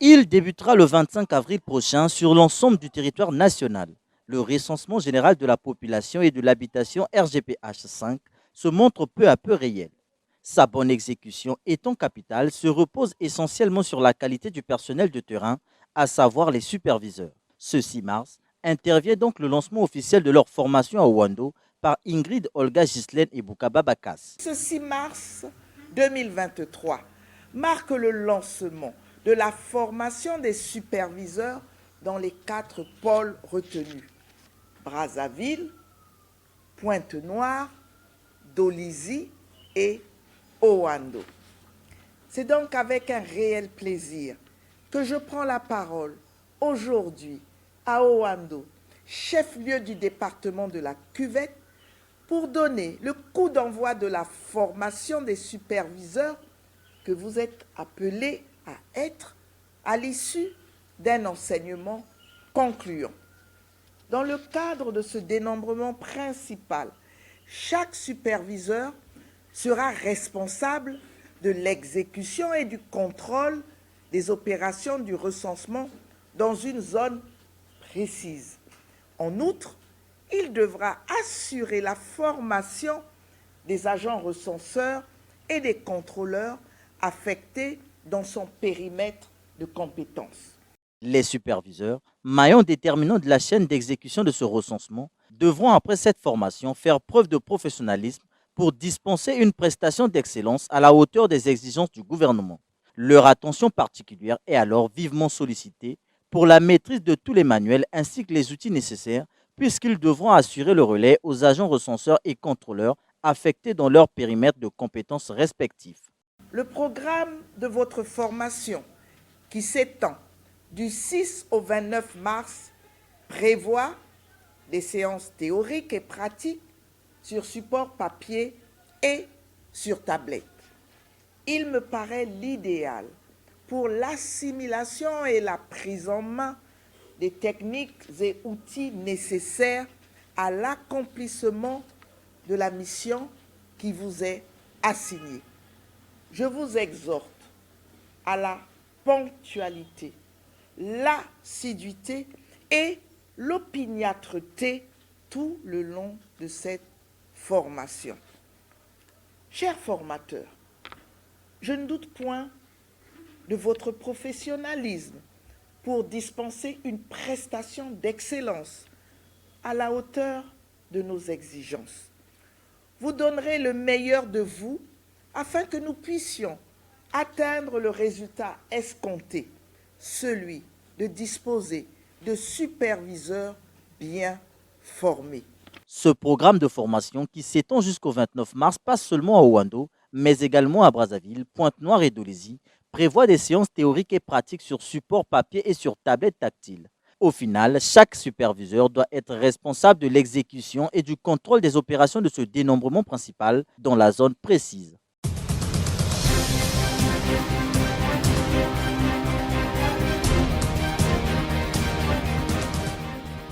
Il débutera le 25 avril prochain sur l'ensemble du territoire national. Le recensement général de la population et de l'habitation RGPH5 se montre peu à peu réel. Sa bonne exécution étant capitale se repose essentiellement sur la qualité du personnel de terrain, à savoir les superviseurs. Ce 6 mars intervient donc le lancement officiel de leur formation à Ouando par Ingrid Olga Gislaine et Boukaba Bakas. Ce 6 mars 2023 marque le lancement de la formation des superviseurs dans les 4 pôles retenus: Brazzaville, Pointe-Noire, Dolisie et Ouando. C'est donc avec un réel plaisir que je prends la parole aujourd'hui à Ouando, chef-lieu du département de la Cuvette, pour donner le coup d'envoi de la formation des superviseurs que vous êtes appelés à être à l'issue d'un enseignement concluant. Dans le cadre de ce dénombrement principal, chaque superviseur sera responsable de l'exécution et du contrôle des opérations du recensement dans une zone précise. En outre, il devra assurer la formation des agents recenseurs et des contrôleurs affectés dans son périmètre de compétences. Les superviseurs, maillons déterminants de la chaîne d'exécution de ce recensement, devront après cette formation faire preuve de professionnalisme pour dispenser une prestation d'excellence à la hauteur des exigences du gouvernement. Leur attention particulière est alors vivement sollicitée pour la maîtrise de tous les manuels ainsi que les outils nécessaires, puisqu'ils devront assurer le relais aux agents recenseurs et contrôleurs affectés dans leur périmètre de compétences respectifs. Le programme de votre formation, qui s'étend du 6 au 29 mars, prévoit des séances théoriques et pratiques sur support papier et sur tablette. Il me paraît l'idéal pour l'assimilation et la prise en main des techniques et outils nécessaires à l'accomplissement de la mission qui vous est assignée. Je vous exhorte à la ponctualité, l'assiduité et l'opiniâtreté tout le long de cette formation. Chers formateurs, je ne doute point de votre professionnalisme pour dispenser une prestation d'excellence à la hauteur de nos exigences. Vous donnerez le meilleur de vous afin que nous puissions atteindre le résultat escompté, celui de disposer de superviseurs bien formés. Ce programme de formation qui s'étend jusqu'au 29 mars, pas seulement à Ouando, mais également à Brazzaville, Pointe-Noire et Dolisie, prévoit des séances théoriques et pratiques sur support papier et sur tablette tactile. Au final, chaque superviseur doit être responsable de l'exécution et du contrôle des opérations de ce dénombrement principal dans la zone précise.